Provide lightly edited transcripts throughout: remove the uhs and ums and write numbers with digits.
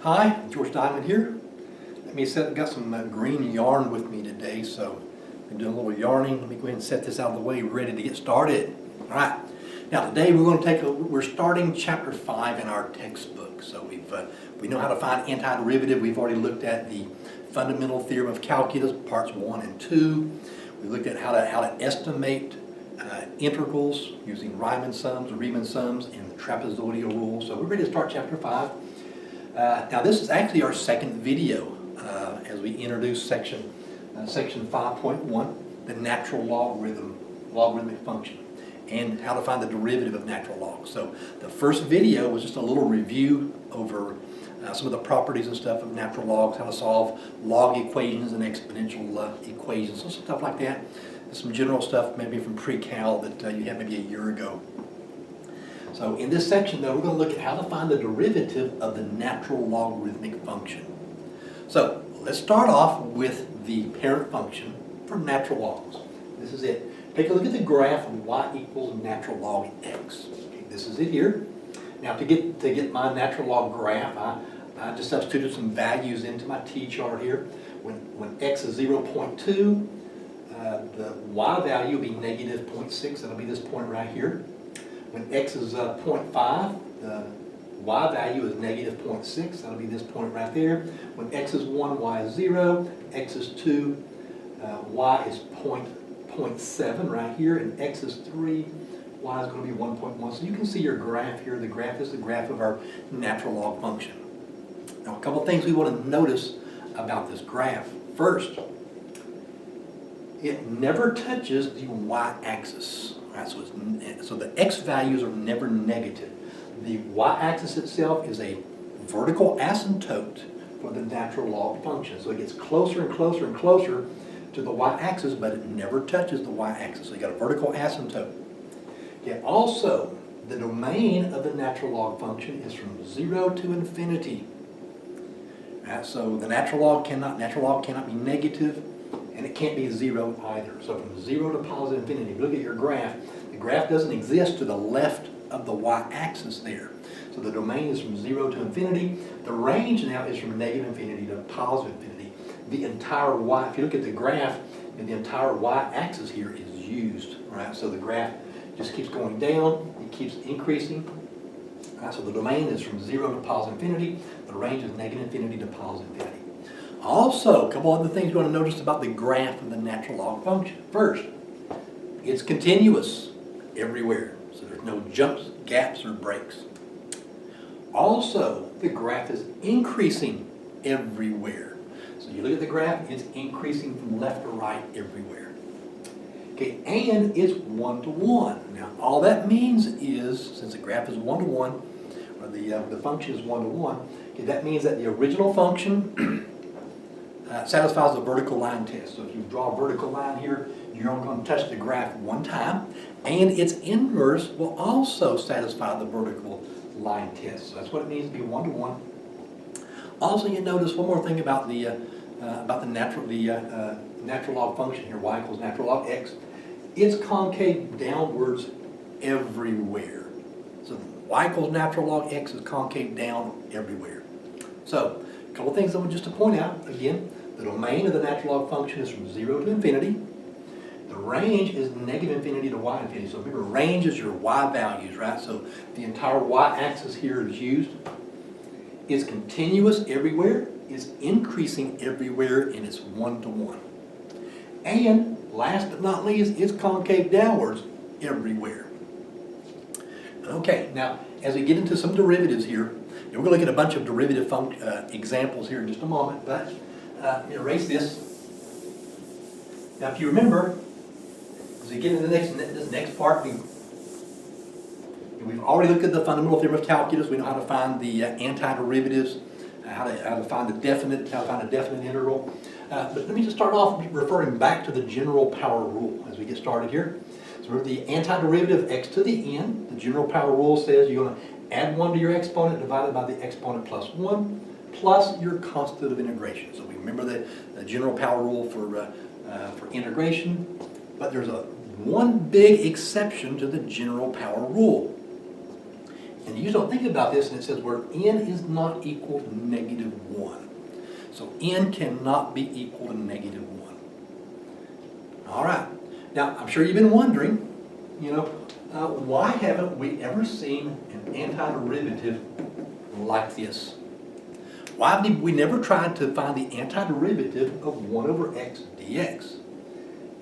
Hi, George Diamond here. Let me set, I've got some green yarn with me today, so I'm doing a little yarning. Let me go ahead and set this out of the way, ready to get started. All right. Now today we're starting chapter 5 in our textbook. So we know how to find antiderivative. We've already looked at the fundamental theorem of calculus, parts 1 and 2. We looked at how to estimate integrals using Riemann sums, Riemann sums, and the trapezoidal rule. So we're ready to start chapter 5. Now this is actually our second video as we introduce section 5.1, the natural logarithmic function, and how to find the derivative of natural logs. So the first video was just a little review over some of the properties and stuff of natural logs, how to solve log equations and exponential equations, so stuff like that. Some general stuff maybe from pre-cal that you had maybe a year ago. So in this section though, we're going to look at how to find the derivative of the natural logarithmic function. So let's start off with the parent function for natural logs. This is it. Take a look at the graph of y equals natural log x. Okay, this is it here. Now to get my natural log graph, I just substituted some values into my t-chart here. When x is 0.2, the y value will be negative 0.6. That'll be this point right here. When x is 0.5, the y value is negative 0.6. That'll be this point right there. When x is 1, y is 0. X is 2, y is 0.7 right here. And x is 3, y is going to be 1.1. So you can see your graph here. The graph is the graph of our natural log function. Now a couple of things we want to notice about this graph. First, it never touches the y-axis. Right, so the x values are never negative. The y-axis itself is a vertical asymptote for the natural log function. So it gets closer and closer and closer to the y-axis, but it never touches the y-axis. So you got a vertical asymptote. Okay, also, the domain of the natural log function is from 0 to infinity. Right, so the natural log cannot be negative, and it can't be 0 either. So from 0 to positive infinity, if you look at your graph, the graph doesn't exist to the left of the y-axis there. So the domain is from 0 to infinity. The range now is from negative infinity to positive infinity. The entire y, if you look at the graph, the entire y-axis here is used. Right? So the graph just keeps going down, it keeps increasing. Right? So the domain is from 0 to positive infinity. The range is negative infinity to positive infinity. Also, a couple other things you want to notice about the graph of the natural log function. First, it's continuous everywhere. So there's no jumps, gaps, or breaks. Also, the graph is increasing everywhere. So you look at the graph, it's increasing from left to right everywhere. Okay, and it's 1 to 1. Now, all that means is, since the graph is 1 to 1, or the function is 1 to 1, okay, that means that the original function satisfies the vertical line test. So if you draw a vertical line here, you're only going to touch the graph one time, and its inverse will also satisfy the vertical line test. So that's what it means to be 1 to 1. Also, you notice one more thing about the natural log function here, y equals natural log x. It's concave downwards everywhere. So y equals natural log x is concave down everywhere. So a couple things I want just to point out. Again, the domain of the natural log function is from 0 to infinity. The range is negative infinity to y infinity. So remember, range is your y values, right? So the entire y-axis here is used. It's continuous everywhere. It's increasing everywhere, and it's 1 to 1. And last but not least, it's concave downwards everywhere. Okay, now as we get into some derivatives here, we're going to look at a bunch of derivative examples here in just a moment, but erase this. Now if you remember, as we get into this next part, we've already looked at the fundamental theorem of calculus. We know how to find the antiderivatives, how to find a definite integral. But let me just start off referring back to the general power rule as we get started here. So remember the antiderivative of x to the n. The general power rule says you're going to add 1 to your exponent divided by the exponent plus 1 plus your constant of integration. So we remember the general power rule for integration, but there's one big exception to the general power rule. And you don't think about this, and it says where n is not equal to negative 1. So n cannot be equal to negative 1. All right. Now, I'm sure you've been wondering, why haven't we ever seen an antiderivative like this? Why have we never tried to find the antiderivative of 1 over x dx?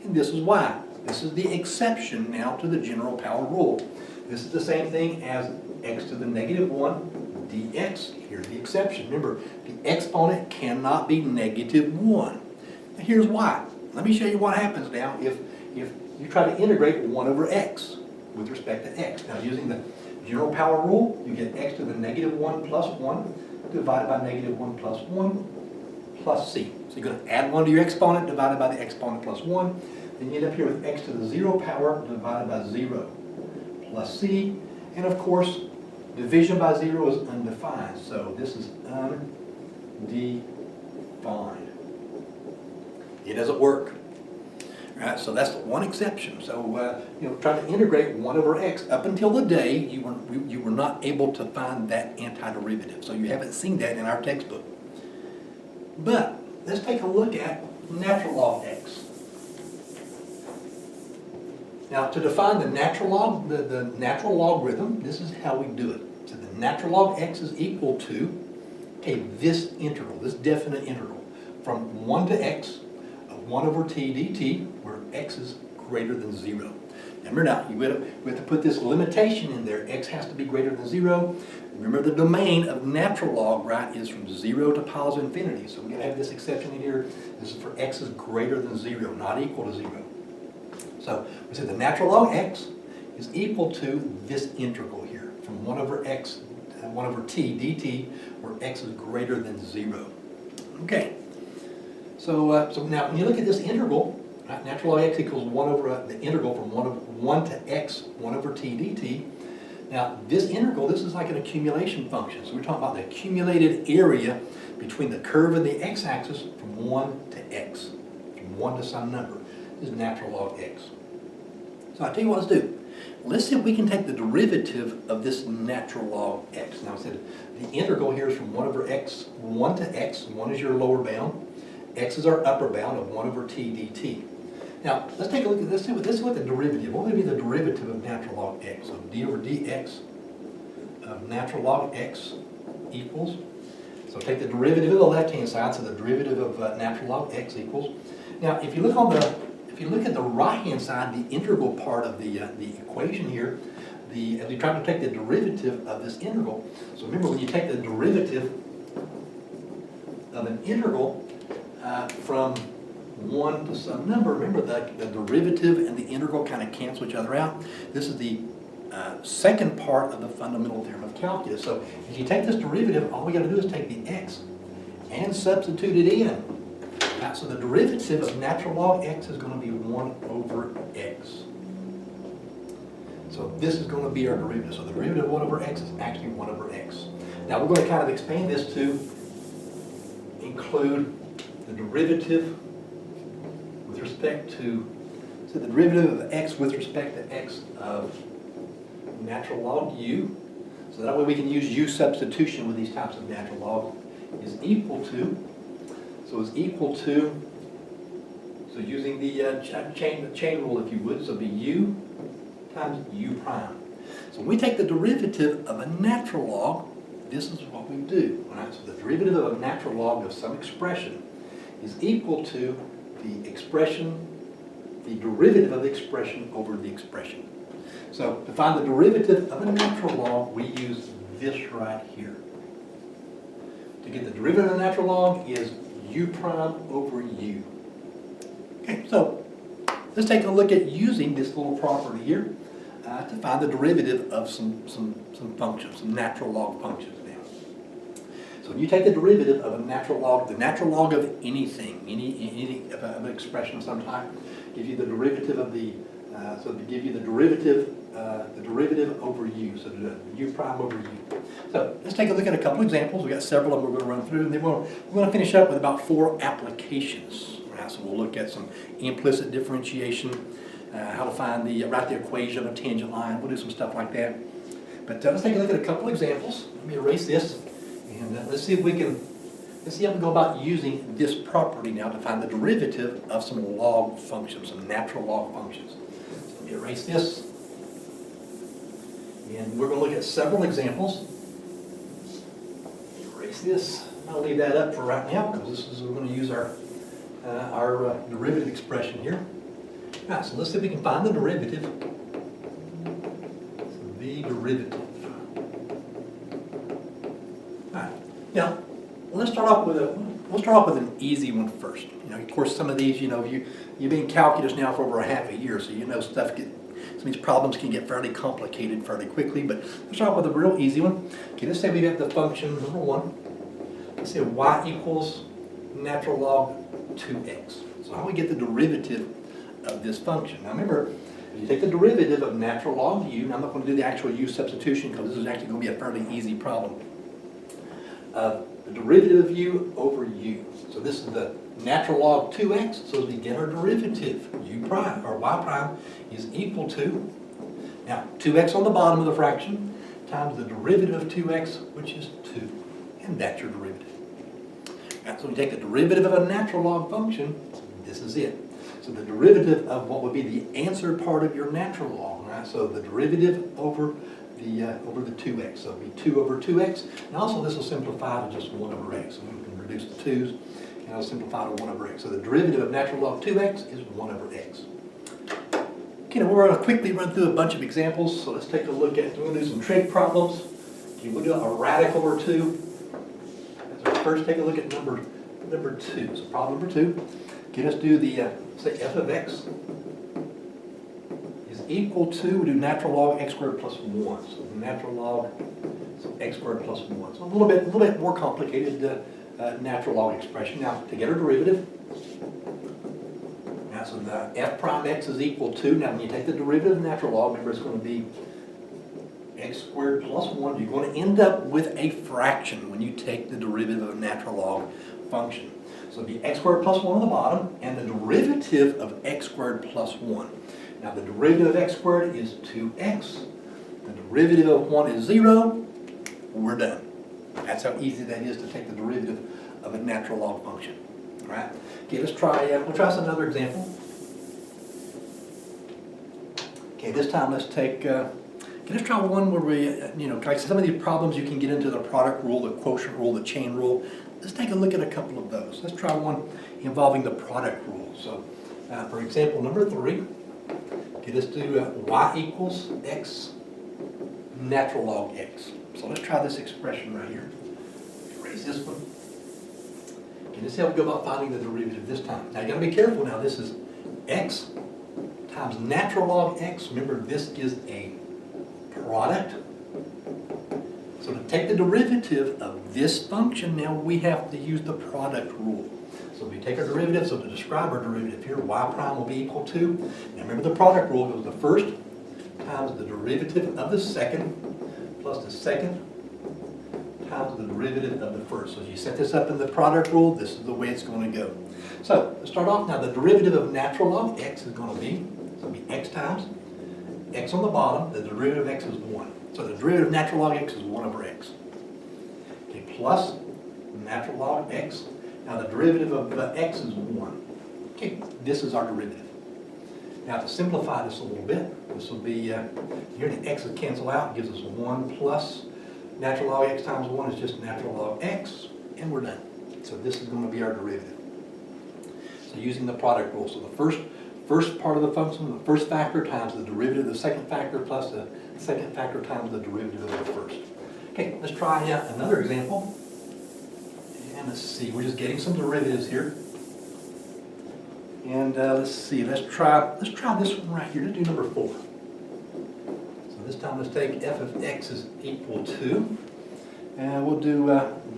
And this is why. This is the exception now to the general power rule. This is the same thing as x to the negative 1 dx. Here's the exception. Remember, the exponent cannot be negative 1. Now, here's why. Let me show you what happens now if you try to integrate 1 over x with respect to x. Now, using the general power rule, you get x to the negative 1 plus 1 divided by negative 1 plus 1 plus c. So you're going to add 1 to your exponent divided by the exponent plus 1. Then you end up here with x to the 0 power divided by 0 plus c. And of course, division by 0 is undefined. So this is undefined. It doesn't work. Right, so that's one exception. So trying to integrate 1 over x up until the day you were not able to find that antiderivative. So you haven't seen that in our textbook. But let's take a look at natural log x. Now, to define the natural log, the natural logarithm, this is how we do it. So the natural log x is equal to this integral, this definite integral, from 1 to x of 1 over t dt, where x is greater than 0. Remember now, we have to put this limitation in there. X has to be greater than 0. Remember, the domain of natural log, right, is from 0 to positive infinity. So we're going to have this exception in here. This is for x is greater than 0, not equal to 0. So we said the natural log x is equal to this integral here, from 1 over x, 1 over t dt, where x is greater than 0. Okay. So now when you look at this integral, right, natural log x equals 1 over the integral from 1 to x, 1 over t dt. Now this integral, this is like an accumulation function. So we're talking about the accumulated area between the curve and the x-axis from 1 to x, from 1 to some number. This is natural log x. So I'll tell you what let's do. Let's see if we can take the derivative of this natural log x. Now I said the integral here is from 1 over x, 1 to x. 1 is your lower bound. X is our upper bound of 1 over t dt. Now let's take a look at this. This is what the derivative. What would be the derivative of natural log x? So d over dx of natural log x equals. So take the derivative of the left-hand side. So the derivative of natural log x equals. Now if you look on at the right-hand side, the integral part of the equation here, as you try to take the derivative of this integral. So remember, when you take the derivative of an integral from 1 to some number, remember the derivative and the integral kind of cancel each other out. This is the second part of the fundamental theorem of calculus. So if you take this derivative, all we got to do is take the x and substitute it in. So the derivative of natural log x is going to be 1 over x. So this is going to be our derivative. So the derivative of 1 over x is actually 1 over x. Now we're going to kind of expand this to include the derivative with respect to, so the derivative of x with respect to x of natural log u. So that way we can use u substitution with these types of natural log is equal to, so using the chain rule, if you would, so it'd be u times u prime. So when we take the derivative of a natural log, this is what we do. Right? So the derivative of a natural log of some expression is equal to the expression, the derivative of the expression over the expression. So to find the derivative of a natural log, we use this right here. To get the derivative of a natural log is u prime over u. Okay, so let's take a look at using this little property here to find the derivative of some functions, some natural log functions now. So when you take the derivative of a natural log, the natural log of anything, any of an expression of some type, give you the derivative of the, so to give you the derivative over u, so u prime over u. So let's take a look at a couple examples. We've got several of them we're going to run through, and then we're going to finish up with about 4 applications. Right? So we'll look at some implicit differentiation, how to find write the equation of a tangent line. We'll do some stuff like that. But let's take a look at a couple examples. Let me erase this, and let's see if we can, let's see how we go about using this property now to find the derivative of some log functions, some natural log functions. So let me erase this, and we're going to look at several examples. Erase this. I'll leave that up for right now because this is, we're going to use our derivative expression here. All right, so let's see if we can find the derivative. The derivative. All right. Now, let's start off with an easy one first. You know, of course, some of these, you know, you've been in calculus now for over a half a year, so you know some of these problems can get fairly complicated fairly quickly. But let's start with a real easy one. Okay, let's say we have the function number 1. Let's say y equals natural log 2x. So how do we get the derivative of this function? Now remember, if you take the derivative of natural log u, now I'm not going to do the actual u substitution because this is actually going to be a fairly easy problem. The derivative of u over u. So this is the natural log 2x, so as we get our derivative, u prime, or y prime, is equal to, now 2x on the bottom of the fraction, times the derivative of 2x, which is 2. And that's your derivative. Right, so we take the derivative of a natural log function, this is it. So the derivative of what would be the answer part of your natural log, right? So the derivative over the 2x. So it'll be 2 over 2x. And also this will simplify to just 1 over x. So we can reduce the 2's and it'll simplify to 1 over x. So the derivative of natural log 2x is 1 over x. Okay, now we're going to quickly run through a bunch of examples. So let's take a look at, we're going to do some trig problems. Okay, we'll do a radical or 2. So first take a look at number 2. So problem number 2. Okay, let's do the, say f of x is equal to, we do natural log x squared plus 1. So natural log x squared plus 1. So a little bit more complicated natural log expression. Now, to get our derivative, now so the f prime x is equal to, now when you take the derivative of natural log, remember it's going to be x squared plus 1. You're going to end up with a fraction when you take the derivative of a natural log function. So it'll be x squared plus 1 on the bottom, and the derivative of x squared plus 1. Now the derivative of x squared is 2x. The derivative of 1 is 0. We're done. That's how easy that is to take the derivative of a natural log function. All right? Okay, let's try, we'll try another example. Okay, this time let's take, let's try one where we, you know, like some of these problems you can get into the product rule, the quotient rule, the chain rule. Let's take a look at a couple of those. Let's try one involving the product rule. So, for example, number 3, okay, let's do y equals x natural log x. So let's try this expression right here. Erase this one. Okay, let's see how we go about finding the derivative this time. Now you got to be careful now. This is x times natural log x. Remember, this is a product. So to take the derivative of this function, now we have to use the product rule. So we take our derivative, so to describe our derivative here, y prime will be equal to, now remember the product rule goes the first times the derivative of the second plus the second times the derivative of the first. So as you set this up in the product rule, this is the way it's going to go. So to start off now, the derivative of natural log x is going to be, so it'll be x times x on the bottom, the derivative of x is 1. So the derivative of natural log x is 1 over x. Okay, plus natural log x. Now the derivative of x is 1. Okay, this is our derivative. Now to simplify this a little bit, this will be, here the x's cancel out, gives us 1 plus natural log x times 1 is just natural log x, and we're done. So this is going to be our derivative. So using the product rule, so the first part of the function, the first factor times the derivative of the second factor plus the second factor times the derivative of the first. Okay, let's try another example. And let's see, we're just getting some derivatives here. And let's see, let's try this one right here. Let's do number 4. So this time let's take f of x is equal to, and we'll do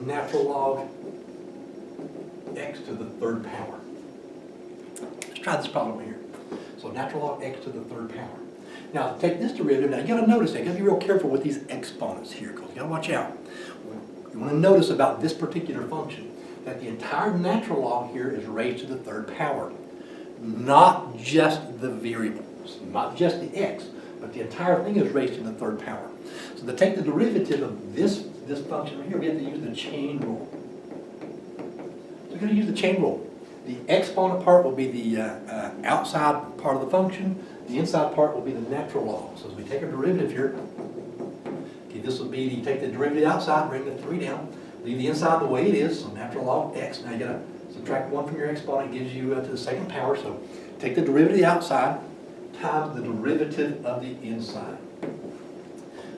natural log x to the third power. Let's try this problem here. So natural log x to the third power. Now to take this derivative, now you got to notice that. You got to be real careful with these exponents here, because you got to watch out. You want to notice about this particular function that the entire natural log here is raised to the third power. Not just the variables, not just the x, but the entire thing is raised to the third power. So to take the derivative of this function right here, we have to use the chain rule. So we're going to use the chain rule. The exponent part will be the outside part of the function. The inside part will be the natural log. So as we take our derivative here, okay, this will be, you take the derivative outside, bring the 3 down, leave the inside the way it is, so natural log x. Now you got to subtract 1 from your exponent, gives you to the second power. So take the derivative outside times the derivative of the inside.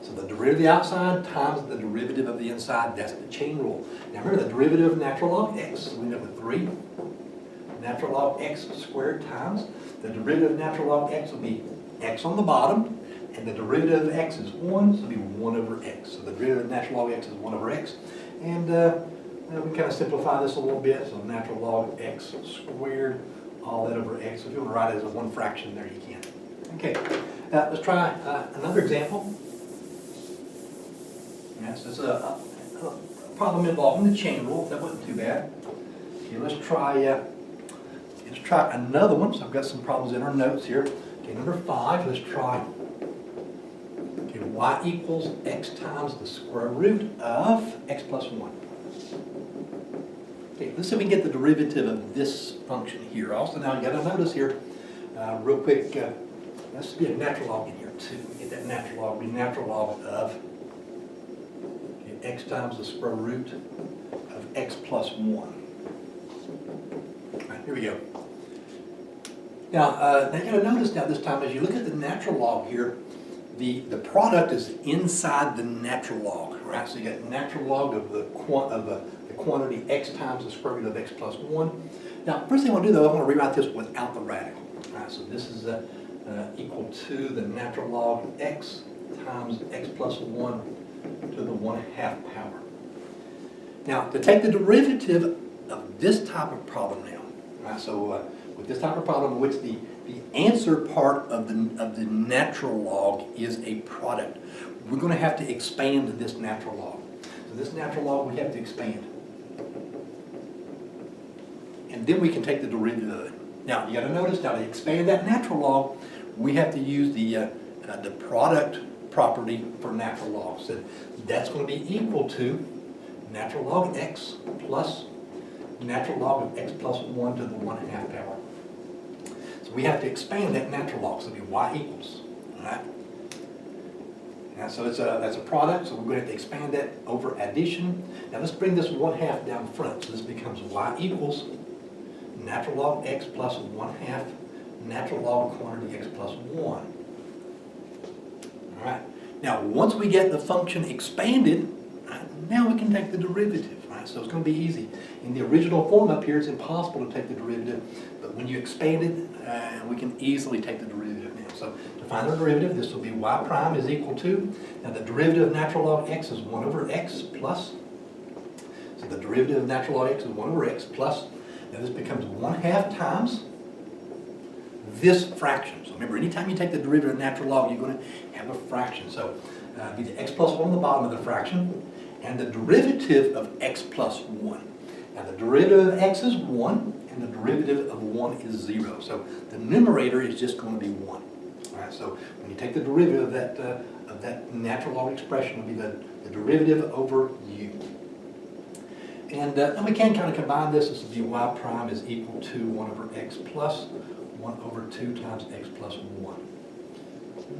So the derivative of the outside times the derivative of the inside, that's the chain rule. Now remember the derivative of natural log x, so we end up with 3. Natural log x squared times the derivative of natural log x will be x on the bottom, and the derivative of x is 1, so it'll be 1 over x. So the derivative of natural log x is 1 over x. And we kind of simplify this a little bit. So natural log x squared, all that over x. So if you want to write it as a 1 fraction there, you can. Okay, let's try another example. Yes, it's a problem involving the chain rule. That wasn't too bad. Okay, let's try another one. So I've got some problems in our notes here. Okay, number 5, let's try y equals x times the square root of x plus 1. Okay, let's see if we can get the derivative of this function here. Also, now you got to notice here, real quick, let's be a natural log in here too. Get that natural log, be natural log of x times the square root of x plus 1. All right, here we go. Now you got to notice now this time as you look at the natural log here, the product is inside the natural log, right? So you got natural log of the quantity x times the square root of x plus 1. Now, first thing I want to do though, I want to rewrite this without the radical. Right? So this is equal to the natural log of x times x plus 1 to the 1/2 power. Now, to take the derivative of this type of problem now, right? So with this type of problem in which the answer part of the natural log is a product, we're going to have to expand this natural log. So this natural log we have to expand. And then we can take the derivative of it. Now, you got to notice, now to expand that natural log, we have to use the product property for natural logs. So that's going to be equal to natural log x plus natural log of x plus 1 to the 1/2 power. So we have to expand that natural log, so it'll be y equals, all right? Now, so that's a product, so we're going to have to expand that over addition. Now let's bring this 1/2 down front, so this becomes y equals natural log x plus 1/2 natural log quantity x plus 1. All right. Now, once we get the function expanded, right, now we can take the derivative, right? So it's going to be easy. In the original form up here, it's impossible to take the derivative, but when you expand it, we can easily take the derivative now. So to find the derivative, this will be y prime is equal to, now the derivative of natural log x is 1 over x plus, so the derivative of natural log x is 1 over x plus, now this becomes 1/2 times this fraction. So remember, anytime you take the derivative of natural log, you're going to have a fraction. So be the x plus 1 on the bottom of the fraction, and the derivative of x plus 1. Now the derivative of x is 1, and the derivative of 1 is 0. So the numerator is just going to be 1. All right, so when you take the derivative of that natural log expression, it will be the derivative over u. And we can kind of combine this. This will be y prime is equal to 1 over x plus 1 over 2 times x plus 1.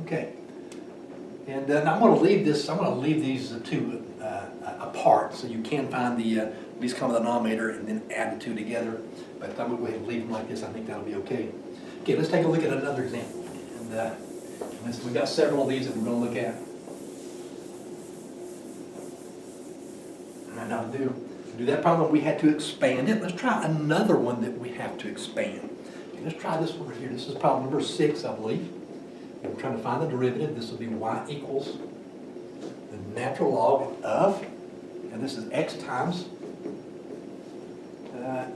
Okay. And now I'm going to leave this. I'm going to leave these two apart, so you can find the least common denominator and then add the two together. But I'm going to go ahead and leave them like this. I think that'll be okay. Okay, let's take a look at another example. And we've got several of these that we're going to look at. All right, now to do that problem, we had to expand it. Let's try another one that we have to expand. Okay, let's try this one right here. This is problem number 6, I believe. We're trying to find the derivative. This will be y equals the natural log of, and this is x times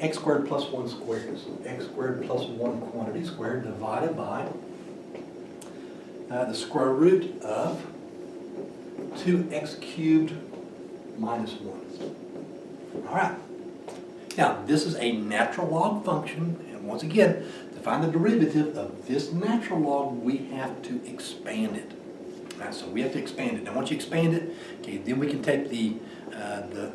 x squared plus 1 squared. So x squared plus 1 quantity squared divided by the square root of 2x cubed minus 1. All right. Now, this is a natural log function, and once again, to find the derivative of this natural log, we have to expand it. Right, so we have to expand it. Now once you expand it, okay, then we can take the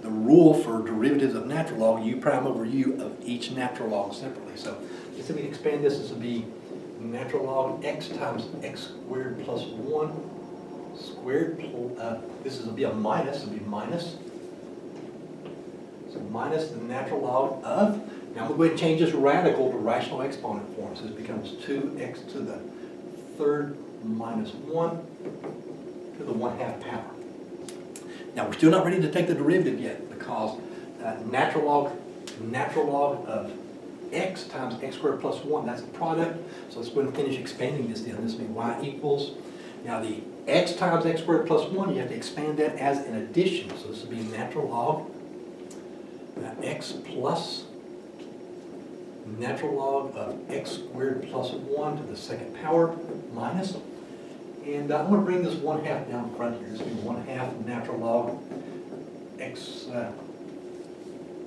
rule for derivatives of natural log, u prime over u of each natural log separately. So if we expand this, this will be natural log x times x squared plus 1 squared. This will be a minus, it'll be minus. So minus the natural log of, now I'm going to go ahead and change this radical to rational exponent form. So this becomes 2x to the third minus 1 to the 1/2 power. Now we're still not ready to take the derivative yet because natural log of x times x squared plus 1, that's the product. So let's go ahead and finish expanding this then. This will be y equals, now the x times x squared plus 1, you have to expand that as an addition. So this will be natural log x plus natural log of x squared plus 1 to the second power minus. And I'm going to bring this 1/2 down front here. This will be 1/2 natural log x,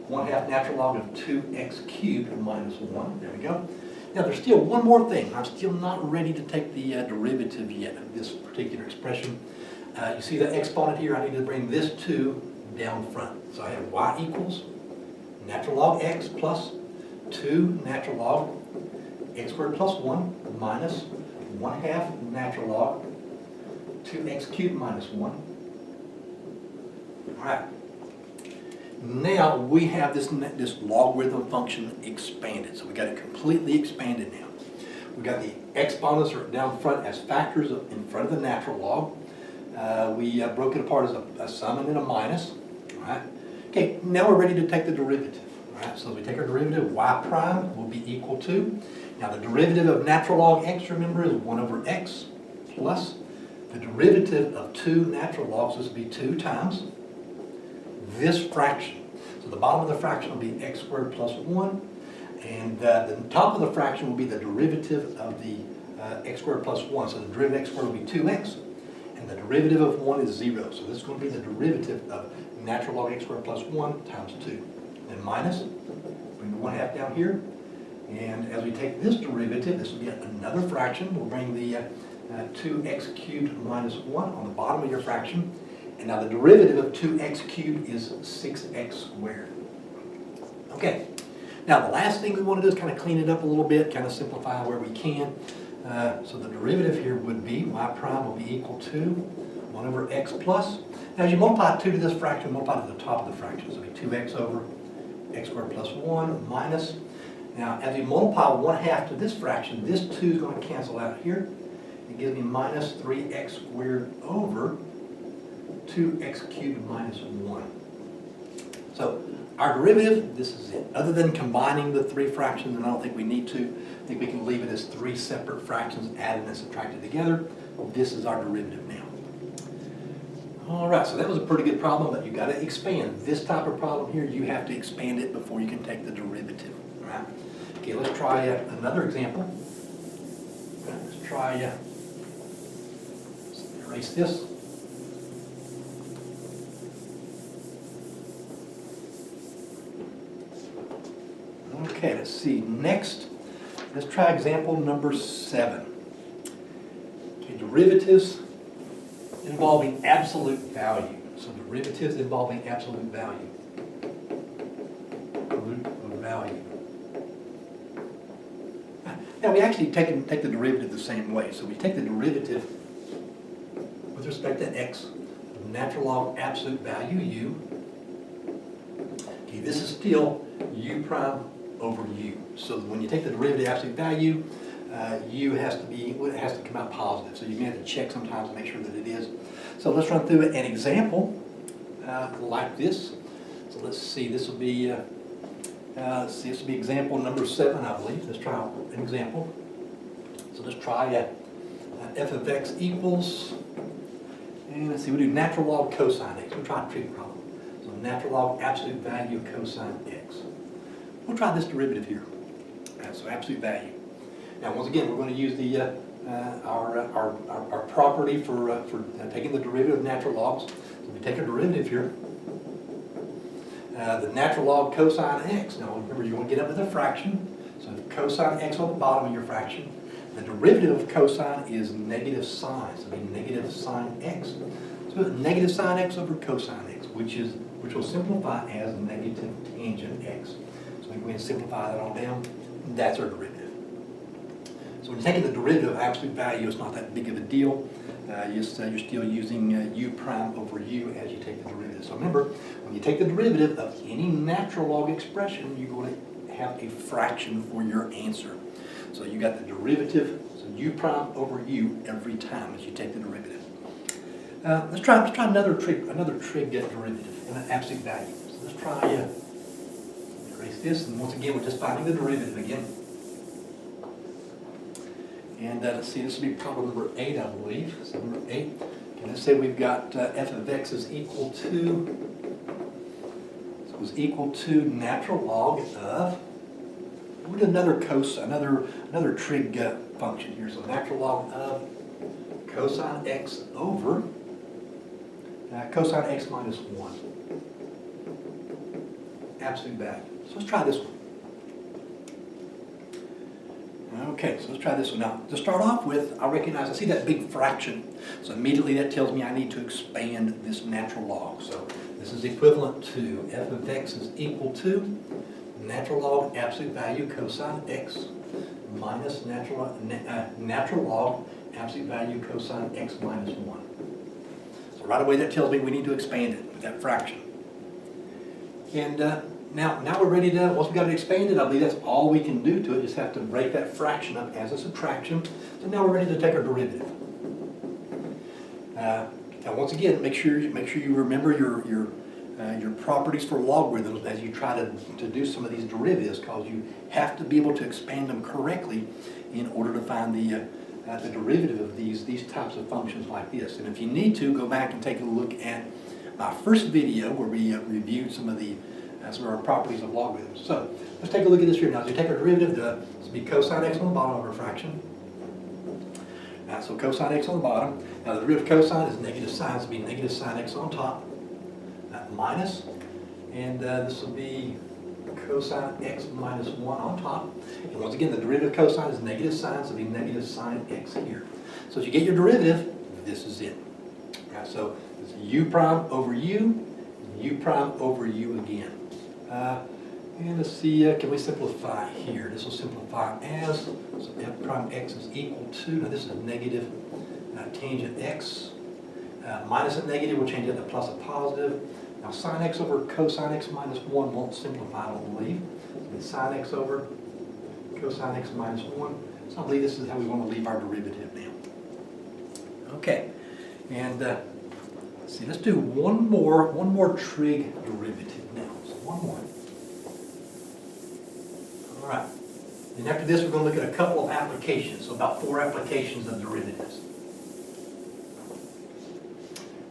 1/2 natural log of 2x cubed minus 1. There we go. Now there's still one more thing. I'm still not ready to take the derivative yet of this particular expression. You see the exponent here? I need to bring this 2 down front. So I have y equals natural log x plus 2 natural log x squared plus 1 minus 1/2 natural log 2x cubed minus 1. All right. Now we have this logarithm function expanded. So we got it completely expanded now. We got the exponents are down front as factors in front of the natural log. We broke it apart as a sum and then a minus. All right. Okay, now we're ready to take the derivative. All right, so we take our derivative, y prime will be equal to, now the derivative of natural log x, remember, is 1 over x plus the derivative of 2 natural logs, this will be 2 times this fraction. So the bottom of the fraction will be x squared plus 1, and the top of the fraction will be the derivative of the x squared plus 1. So the derivative of x squared will be 2x, and the derivative of 1 is 0. So this is going to be the derivative of natural log x squared plus 1 times 2. Then minus, bring the 1/2 down here, and as we take this derivative, this will be another fraction. We'll bring the 2x cubed minus 1 on the bottom of your fraction. And now the derivative of 2x cubed is 6x squared. Okay, now the last thing we want to do is kind of clean it up a little bit, kind of simplify where we can. So the derivative here would be, y prime will be equal to 1 over x plus. Now as you multiply 2 to this fraction, multiply to the top of the fraction. So it'll be 2x over x squared plus 1 minus. Now as you multiply 1/2 to this fraction, this 2 is going to cancel out here. It gives me minus 3x squared over 2x cubed minus 1. So our derivative, this is it. Other than combining the 3 fractions, and I don't think we need to, I think we can leave it as 3 separate fractions added and subtracted together. This is our derivative now. All right, so that was a pretty good problem, but you got to expand. This type of problem here, you have to expand it before you can take the derivative. All right? Okay, let's try another example. Let's try, let's erase this. Okay, let's see. Next, let's try example number 7. Okay, derivatives involving absolute value. So derivatives involving absolute value. Root of value. Now we actually take the derivative the same way. So we take the derivative with respect to x, natural log absolute value u. Okay, this is still u prime over u. So when you take the derivative of absolute value, u has to come out positive. So you may have to check sometimes to make sure that it is. So let's run through an example like this. So let's see. This will be this will be example number 7, I believe. Let's try an example. So let's try f of x equals, and let's see. We do natural log cosine x. We'll try a trig problem. So natural log absolute value of cosine x. We'll try this derivative here. So absolute value. Now, once again, we're going to use the our property for taking the derivative of natural logs. So we take a derivative here. The natural log cosine x. Now, remember, you want to get up with a fraction. So cosine x on the bottom of your fraction. The derivative of cosine is negative sine, so it'll be negative sine x. So negative sine x over cosine x, which will simplify as negative tangent x. So we can go ahead and simplify that all down. That's our derivative. So when you're taking the derivative of absolute value, it's not that big of a deal. You're still using u prime over u as you take the derivative. So remember, when you take the derivative of any natural log expression, you're going to have a fraction for your answer. So you got the derivative, so u prime over u every time as you take the derivative. Let's try another trig derivative in an absolute value. So let's try erase this, and once again we're just finding the derivative again. And let's see, this will be problem number 8, I believe. So number 8. Okay, let's say we've got f of x is equal to, so it was equal to natural log of, we'll do another trig function here. So natural log of cosine x over cosine x minus 1. Absolute value. So let's try this one. Okay, so let's try this one. Now, to start off with, I see that big fraction. So immediately that tells me I need to expand this natural log. So this is equivalent to f of x is equal to natural log absolute value cosine x minus natural log absolute value cosine x minus 1. So right away that tells me we need to expand it with that fraction. And now we're ready to, once we got it expanded, I believe that's all we can do to it, just have to break that fraction up as a subtraction. So now we're ready to take our derivative. Now once again, make sure you remember your properties for logarithms as you try to do some of these derivatives, because you have to be able to expand them correctly in order to find the derivative of these types of functions like this. And if you need to, go back and take a look at my first video where we reviewed some of our properties of logarithms. So let's take a look at this here now. So you take our derivative, this will be cosine x on the bottom of our fraction. So cosine x on the bottom. Now the derivative of cosine is negative sine, so it'll be negative sine x on top. Minus, and this will be cosine x minus 1 on top. And once again, the derivative of cosine is negative sine, so it'll be negative sine x here. So as you get your derivative, this is it. Right, so it's u prime over u over u again. And let's see, can we simplify here? This will simplify as, so f prime x is equal to, now this is negative tangent x. Minus a negative, we'll change it to plus a positive. Now sine x over cosine x minus 1 won't simplify, I don't believe. So it's sine x over cosine x minus 1. So I believe this is how we want to leave our derivative now. Okay, and let's see, let's do one more trig derivative now. So one more. All right. And after this, we're going to look at a couple of applications, so about 4 applications of derivatives.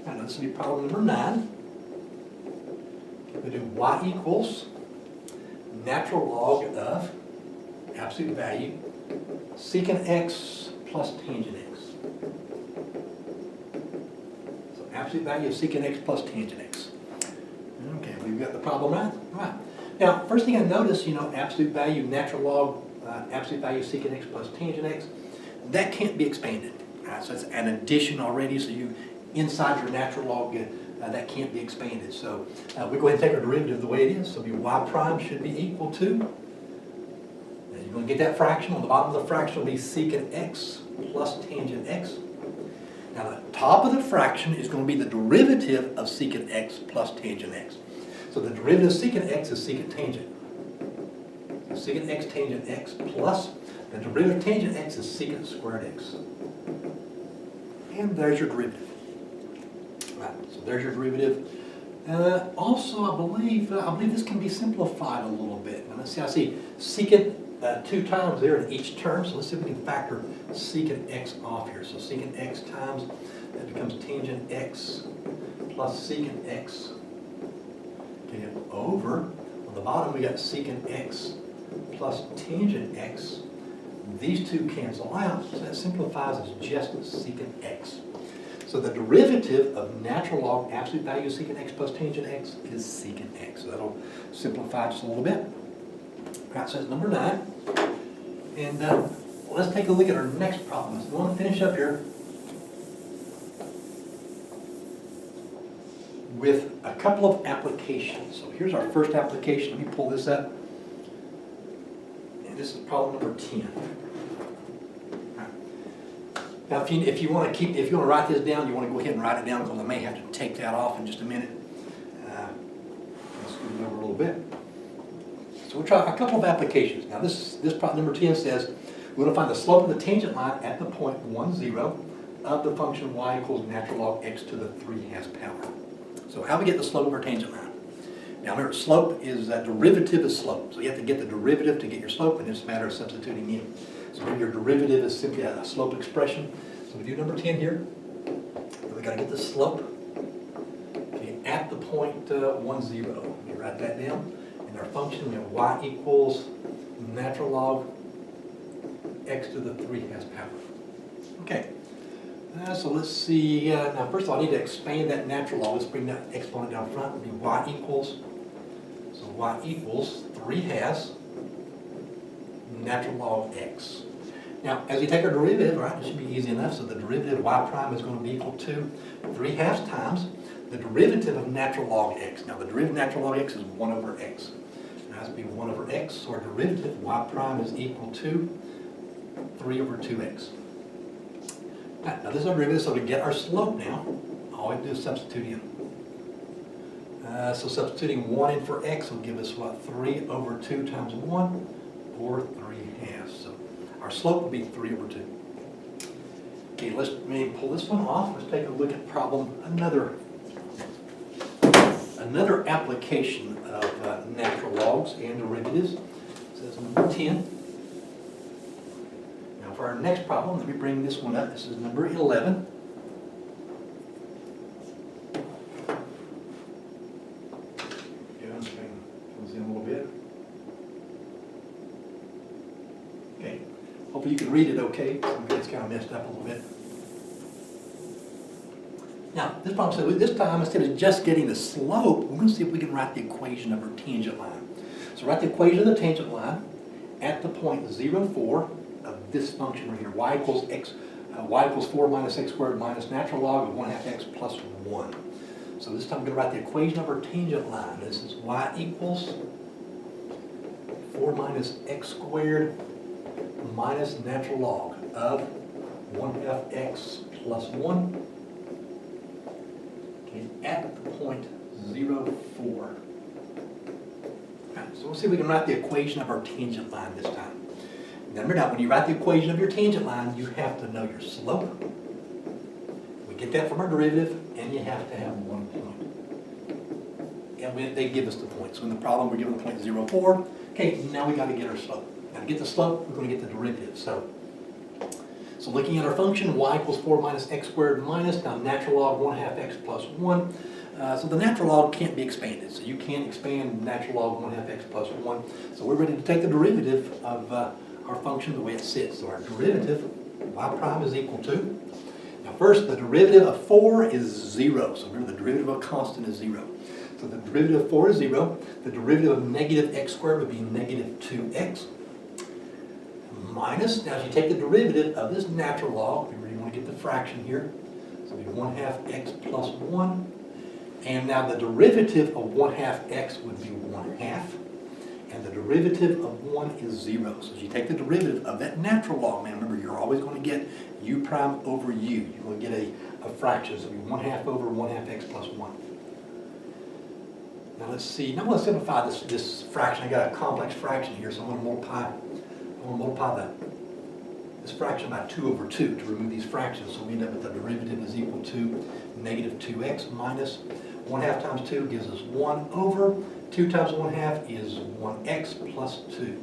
Now this will be problem number 9. We do y equals natural log of absolute value secant x plus tangent x. So absolute value of secant x plus tangent x. Okay, we've got the problem right. Right. Now, first thing I notice, absolute value natural log absolute value secant x plus tangent x, that can't be expanded. Right, so it's an addition already. So inside your natural log, that can't be expanded. So we go ahead and take our derivative the way it is. So y prime should be equal to, and you're going to get that fraction. On the bottom of the fraction will be secant x plus tangent x. Now the top of the fraction is going to be the derivative of secant x plus tangent x. So the derivative of secant x is secant tangent. So secant x tangent x plus the derivative of tangent x is secant squared x. And there's your derivative. Right, so there's your derivative. Also, I believe this can be simplified a little bit. Now, let's see, I see secant 2 times there in each term, so let's see if we can factor secant x off here. So secant x times, that becomes tangent x plus secant x. Okay, over, on the bottom we got secant x plus tangent x. These two cancel out, so that simplifies as just secant x. So the derivative of natural log absolute value of secant x plus tangent x is secant x. So that'll simplify just a little bit. All right, so that's number 9. And Well, let's take a look at our next problem. So we want to finish up here with a couple of applications. So here's our first application. Let me pull this up. And this is problem number 10. Now, if you want to write this down, you want to go ahead and write it down because I may have to take that off in just a minute. Let's move it over a little bit. So we'll try a couple of applications. Now, this problem number 10 says we're going to find the slope of the tangent line at the point 1, 0 of the function y equals natural log x to the 3/2 power. So how do we get the slope of our tangent line? Now, remember, slope is a derivative of slope. So you have to get the derivative to get your slope, and it's a matter of substituting in. So your derivative is simply a slope expression. So we do number 10 here. We've got to get the slope at the point 1, 0. You write that down. And our function, y equals natural log x to the 3/2 power. Okay. So let's see. Now, first of all, I need to expand that natural log. Let's bring that exponent down front. It'll be y equals. So y equals 3/2 natural log x. Now, as we take our derivative, right, it should be easy enough. So the derivative of y prime is going to be equal to 3/2 times the derivative of natural log x. Now, the derivative of natural log x is 1 over x. Now, that's going to be 1 over x. So our derivative, y prime, is equal to 3 over 2x. Now, this is our derivative, so to get our slope now, all we have to do is substitute in. So substituting 1 in for x will give us what? 3 over 2 times 1, or 3/2. So our slope will be 3 over 2. Okay, let me pull this one off. Let's take a look at another application of natural logs and derivatives. It says number 10. Now for our next problem, let me bring this one up. This is number 11. Comes in a little bit. Okay. Hopefully you can read it okay. It's kind of messed up a little bit. Now, this problem says this time, instead of just getting the slope, we're going to see if we can write the equation of our tangent line. So write the equation of the tangent line at the point 0, 4 of this function right here. Y equals 4 minus x squared minus natural log of 1/2 x plus 1. So this time we're going to write the equation of our tangent line. This is y equals 4 minus x squared minus natural log of 1/2 x plus 1. Okay, at the point 0, 4. Right, so we'll see if we can write the equation of our tangent line this time. Remember now, when you write the equation of your tangent line, you have to know your slope. We get that from our derivative, and you have to have one point. And they give us the point. So in the problem, we're given the point 0, 4. Okay, now we got to get our slope. Now to get the slope, we're going to get the derivative. So looking at our function, y equals 4 minus x squared minus, now natural log 1/2 x plus 1. So the natural log can't be expanded. So you can't expand natural log 1/2 x plus 1. So we're ready to take the derivative of our function the way it sits. So our derivative, y prime, is equal to, now first, the derivative of 4 is 0. So remember, the derivative of a constant is 0. So the derivative of 4 is 0. The derivative of negative x squared would be negative 2x. Minus, now as you take the derivative of this natural log, we really want to get the fraction here. So it'll be 1/2 x plus 1. And now the derivative of 1/2 x would be 1/2. And the derivative of 1 is 0. So as you take the derivative of that natural log, man, remember, you're always going to get u prime over u. You're going to get a fraction. So it'll be 1/2 over 1/2 x plus 1. Now let's see. Now I'm going to simplify this fraction. I got a complex fraction here, so I'm going to multiply this fraction by 2 over 2 to remove these fractions. So we end up with the derivative is equal to negative 2x minus 1/2 times 2 gives us 1 over 2 times 1/2 is 1x plus 2.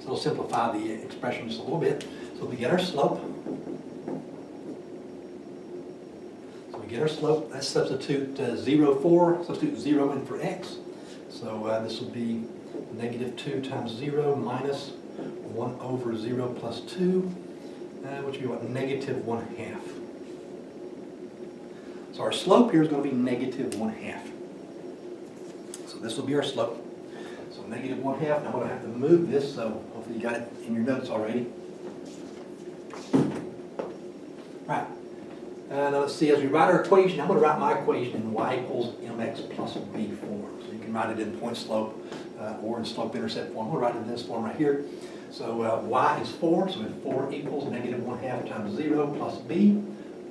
So we'll simplify the expression just a little bit. So we get our slope. Let's substitute 0, 4, substitute 0 in for x. So this will be negative 2 times 0 minus 1 over 0 plus 2, which would be what? Negative 1/2. So our slope here is going to be negative 1/2. So this will be our slope. So negative 1/2. Now I'm going to have to move this, so hopefully you got it in your notes already. Now let's see, as we write our equation, I'm going to write my equation in y equals mx plus b form. So you can write it in point slope or in slope intercept form. We'll write it in this form right here. So y is 4, so we have 4 equals negative 1/2 times 0 plus b,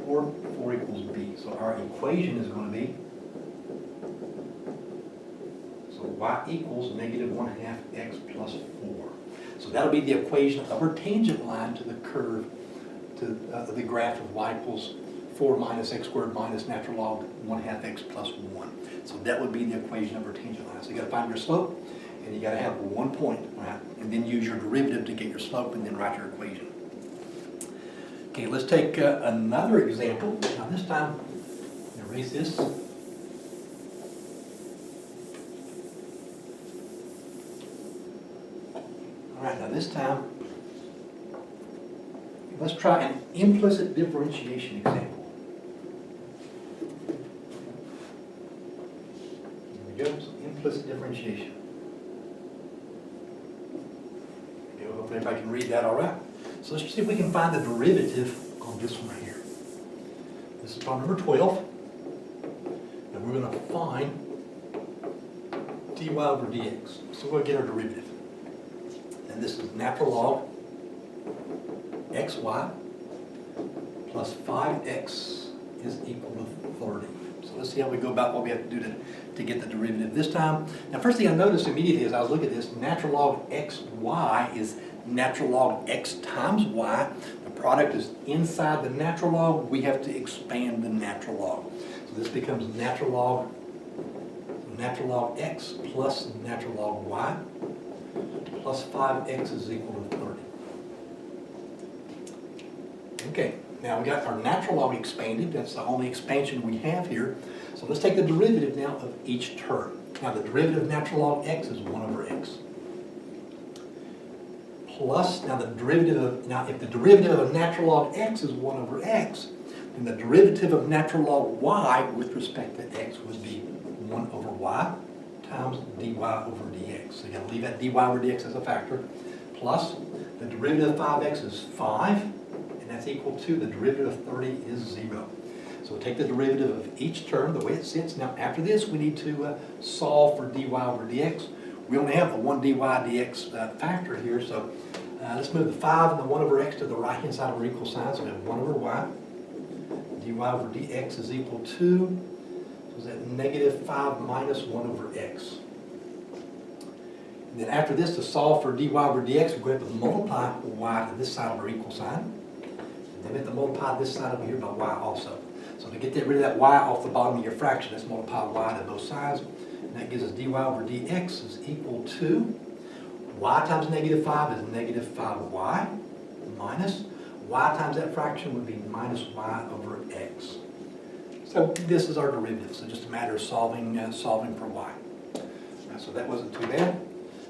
or 4 equals b. So our equation is going to be, so y equals negative 1/2 x plus 4. So that'll be the equation of our tangent line to the curve, to the graph of y equals 4 minus x squared minus natural log 1/2 x plus 1. So that would be the equation of our tangent line. So you got to find your slope, and you got to have one point, right? And then use your derivative to get your slope, and then write your equation. Okay, let's take another example. Now this time, erase this. All right, now this time, let's try an implicit differentiation example. There we go, so implicit differentiation. Okay, well, hopefully everybody can read that all right. So let's see if we can find the derivative on this one right here. This is problem number 12. And we're going to find dy over dx. So we'll get our derivative. And this is natural log xy plus 5x is equal to 30. So let's see how we go about what we have to do to get the derivative this time. Now first thing I noticed immediately as I was looking at this, natural log xy is natural log x times y. The product is inside the natural log. We have to expand the natural log. So this becomes natural log x plus natural log y plus 5x is equal to 30. Okay, now we got our natural log expanded. That's the only expansion we have here. So let's take the derivative now of each term. Now the derivative of natural log x is 1 over x. Plus, now the derivative of, now if the derivative of natural log x is 1 over x, then the derivative of natural log y with respect to x would be 1 over y times dy over dx. So you got to leave that dy over dx as a factor. Plus, the derivative of 5x is 5, and that's equal to the derivative of 30 is 0. So we'll take the derivative of each term the way it sits. Now after this, we need to solve for dy over dx. We only have the 1 dy dx factor here, so let's move the 5 and the 1 over x to the right-hand side of our equal sign. So we have 1 over y. Dy over dx is equal to, so is that negative 5 minus 1 over x. And then after this, to solve for dy over dx, we're going to have to multiply y to this side of our equal sign. And then we have to multiply this side over here by y also. So to get rid of that y off the bottom of your fraction, let's multiply y to both sides. And that gives us dy over dx is equal to y times negative 5 is negative 5y minus y times that fraction would be minus y over x. So this is our derivative. So just a matter of solving for y. So that wasn't too bad.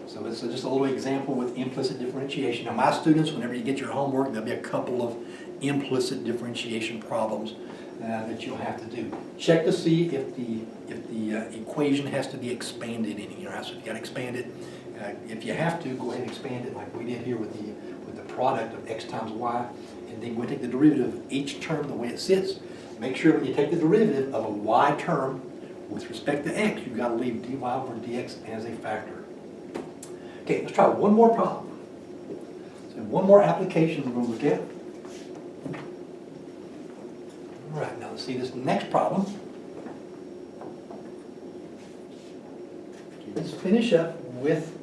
So it's just a little example with implicit differentiation. Now my students, whenever you get your homework, there'll be a couple of implicit differentiation problems that you'll have to do. Check to see if the equation has to be expanded any. Right? So if you got to expand it, if you have to, go ahead and expand it like we did here with the product of x times y, and then go and take the derivative of each term the way it sits. Make sure when you take the derivative of a y term with respect to x, you've got to leave dy over dx as a factor. Okay, let's try one more problem. So one more application we're going to look at. All right, now let's see this next problem. Okay, let's finish up with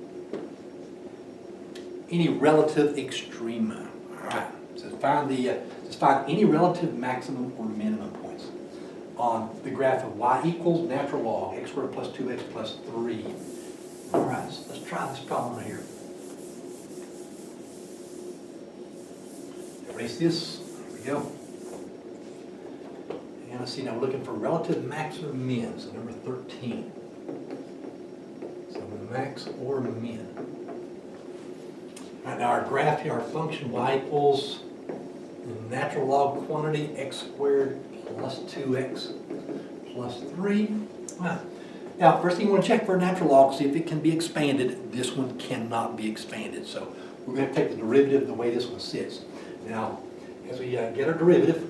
any relative extrema. All right, so find any relative maximum or minimum points on the graph of y equals natural log x squared plus 2x plus 3. All right, so let's try this problem right here. Erase this. There we go. And let's see, now we're looking for relative max or min, so number 13. So max or min. All right, now our graph here, our function y equals the natural log quantity x squared plus 2x plus 3. Wow. Now, first thing you want to check for a natural log, see if it can be expanded. This one cannot be expanded. So we're going to take the derivative the way this one sits. Now, as we get our derivative,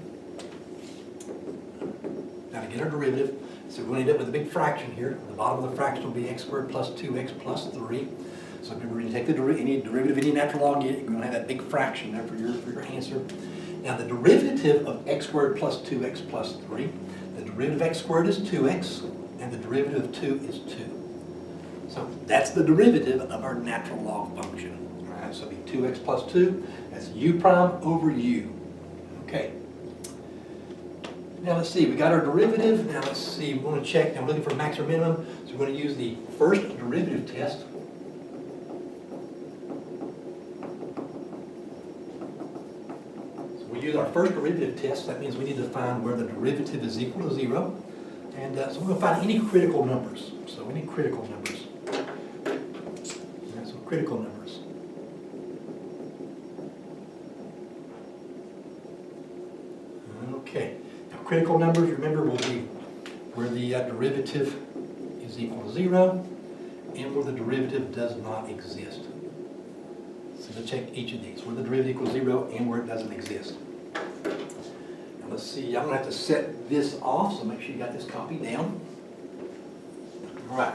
to get our derivative. So we're going to end up with a big fraction here. The bottom of the fraction will be x squared plus 2x plus 3. So remember, when you take any derivative of any natural log, you're going to have that big fraction there for your answer. Now the derivative of x squared plus 2x plus 3, the derivative of x squared is 2x, and the derivative of 2 is 2. So that's the derivative of our natural log function. All right, so it'll be 2x plus 2, that's u prime over u. Okay. Now let's see, we got our derivative. Now let's see, we want to check, now we're looking for max or minimum, so we're going to use the first derivative test. So we use our first derivative test, that means we need to find where the derivative is equal to 0. And so we're going to find any critical numbers. So we need critical numbers. Some critical numbers. Okay. Critical numbers, remember, will be where the derivative is equal to 0 and where the derivative does not exist. So let's check each of these, where the derivative equals 0 and where it doesn't exist. Now let's see, I'm going to have to set this off, so make sure you got this copy down. All right.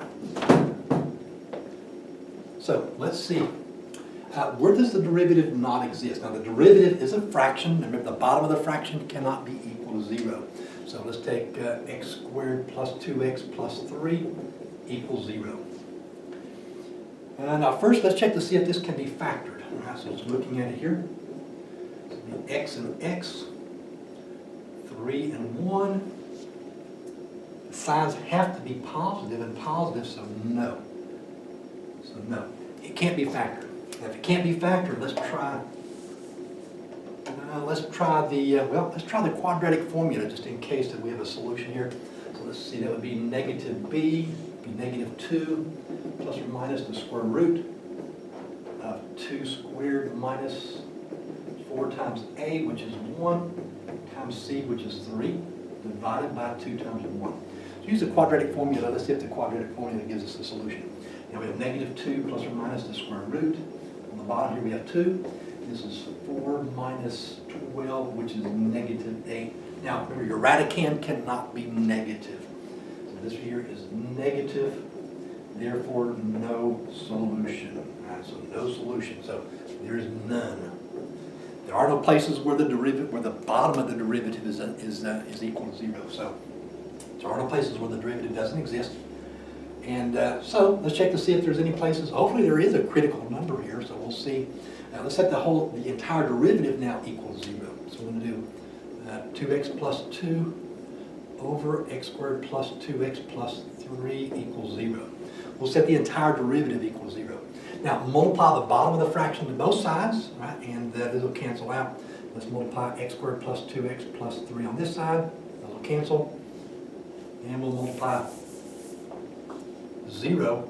So let's see. Where does the derivative not exist? Now the derivative is a fraction. Remember, the bottom of the fraction cannot be equal to 0. So let's take x squared plus 2x plus 3 equals 0. Now first, let's check to see if this can be factored. All right, so just looking at it here. So x and x, 3 and 1. The signs have to be positive and positive, so no. So no, it can't be factored. Now, if it can't be factored, let's try the quadratic formula, just in case that we have a solution here. So let's see, that would be negative b, be negative 2 plus or minus the square root of 2 squared minus 4 times a, which is 1, times c, which is 3, divided by 2 times 1. So use the quadratic formula. Let's see if the quadratic formula gives us a solution. Now we have negative 2 plus or minus the square root. On the bottom here we have 2. This is 4 minus 12, which is negative 8. Now remember, your radicand cannot be negative. So this here is negative, therefore no solution. All right, so no solution. So there is none. There are no places where the bottom of the derivative is equal to 0. So there are no places where the derivative doesn't exist. And so let's check to see if there's any places. Hopefully there is a critical number here, so we'll see. Now let's set the entire derivative now equals 0. So we're going to do 2x plus 2 over x squared plus 2x plus 3 equals 0. We'll set the entire derivative equals 0. Now multiply the bottom of the fraction to both sides, right? And this will cancel out. Let's multiply x squared plus 2x plus 3 on this side. Those will cancel. And we'll multiply 0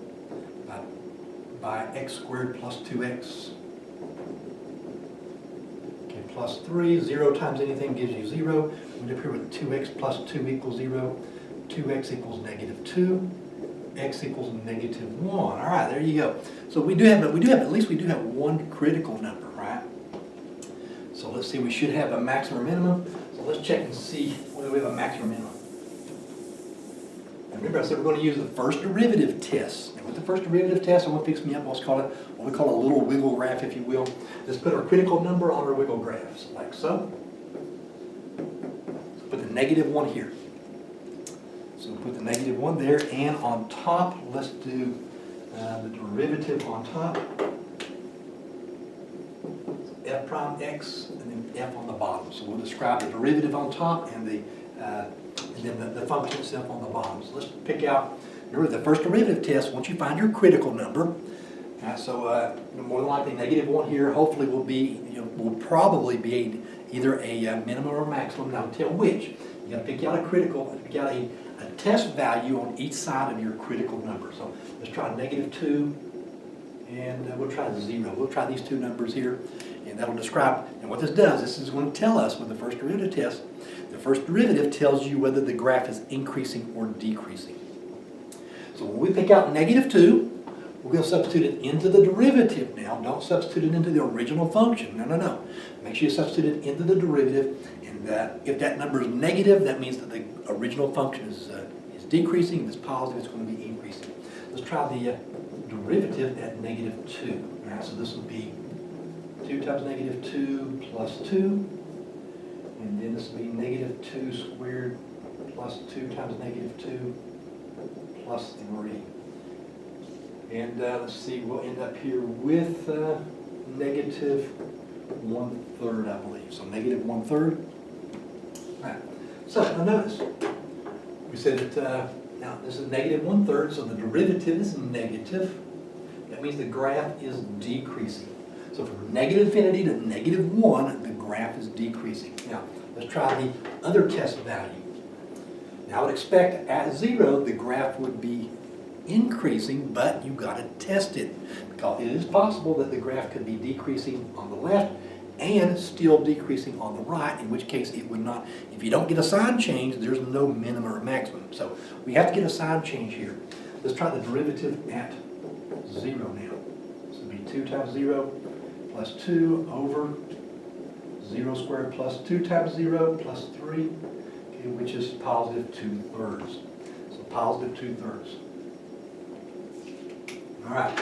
by x squared plus 2x plus 3. 0 times anything gives you 0. We end up here with 2x plus 2 equals 0. 2x equals negative 2. X equals negative 1. All right, there you go. So at least we do have one critical number, right? So let's see, we should have a maximum or minimum. So let's check and see whether we have a maximum or minimum. Remember, I said we're going to use the first derivative test. And with the first derivative test, I'm going to fix me up what we call a little wiggle graph, if you will. Let's put our critical number on our wiggle graphs, like so. So put the negative 1 here. So put the negative 1 there, and on top, let's do the derivative on top. So f prime x, and then f on the bottom. So we'll describe the derivative on top and then the function itself on the bottom. So let's pick out, remember the first derivative test, once you find your critical number, more than likely negative 1 here, hopefully will probably be either a minimum or maximum. Now tell which. You got to pick out a test value on each side of your critical number. So let's try negative 2, and we'll try 0. We'll try these two numbers here, and that'll describe, and what this does, this is going to tell us with the first derivative test. The first derivative tells you whether the graph is increasing or decreasing. So when we pick out negative 2, we're going to substitute it into the derivative now. Don't substitute it into the original function. No, no, no. Make sure you substitute it into the derivative. And if that number is negative, that means that the original function is decreasing. If it's positive, it's going to be increasing. Let's try the derivative at negative 2. All right, so this will be 2 times negative 2 plus 2. And then this will be negative 2 squared plus 2 times negative 2 plus 3. And let's see, we'll end up here with negative 1/3, I believe. So negative 1/3. All right. So now notice, we said that now this is negative 1/3, so the derivative is negative. That means the graph is decreasing. So from negative infinity to negative 1, the graph is decreasing. Now, let's try the other test value. Now, I would expect at 0, the graph would be increasing, but you've got to test it. Because it is possible that the graph could be decreasing on the left and still decreasing on the right, in which case it would not, if you don't get a sign change, there's no minimum or maximum. So we have to get a sign change here. Let's try the derivative at 0 now. So it'll be 2 times 0 plus 2 over 0 squared plus 2 times 0 plus 3, okay, which is positive 2/3. So positive 2/3. All right.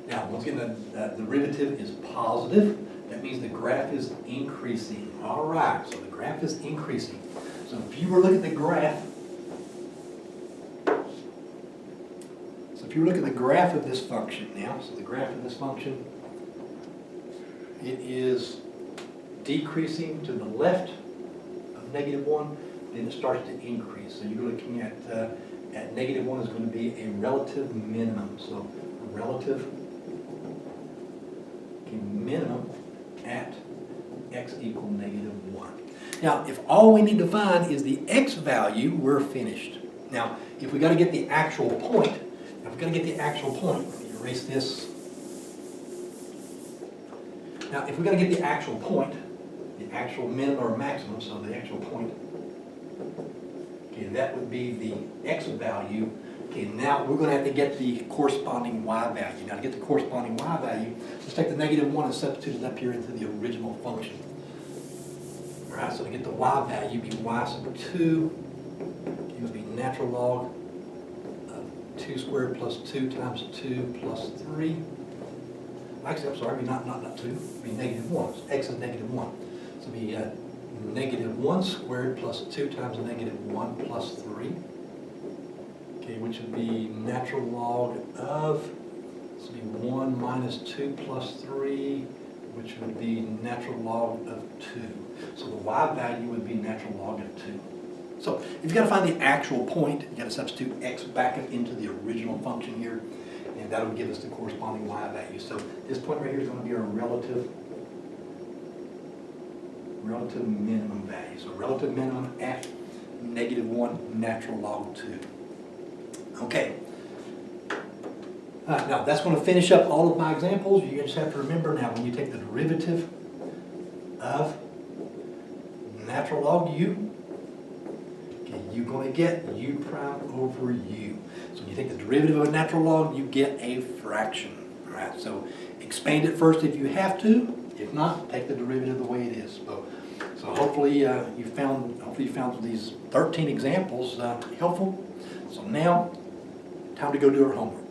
Now, once again, the derivative is positive. That means the graph is increasing. All right, so the graph is increasing. So if you were looking at the graph, of this function now, so the graph of this function, it is decreasing to the left of negative 1, then it starts to increase. So you're looking at negative 1 is going to be a relative minimum. So a relative minimum at x equal negative 1. Now, if all we need to find is the x value, we're finished. Now, if we got to get the actual point, let me erase this. Now, if we got to get the actual point, the actual minimum or maximum, so the actual point, okay, that would be the x value. Okay, now we're going to have to get the corresponding y value. Now, to get the corresponding y value, let's take the negative 1 and substitute it up here into the original function. All right, so to get the y value, it'd be y sub 2, it would be natural log of 2 squared plus 2 times 2 plus 3. Actually, I'm sorry, not 2, it'd be negative 1. So x is negative 1. So it'd be negative 1 squared plus 2 times negative 1 plus 3. Okay, which would be natural log of, this would be 1 minus 2 plus 3, which would be natural log of 2. So the y value would be natural log of 2. So if you've got to find the actual point, you've got to substitute x back up into the original function here, and that will give us the corresponding y value. So this point right here is going to be our relative minimum value. So relative minimum at negative 1 natural log 2. Okay. Now that's going to finish up all of my examples. You just have to remember now, when you take the derivative of natural log u, okay, you're going to get u prime over u. So when you take the derivative of a natural log, you get a fraction. All right. So expand it first if you have to. If not, take the derivative the way it is. So hopefully you found these 13 examples helpful. So now, time to go do our homework.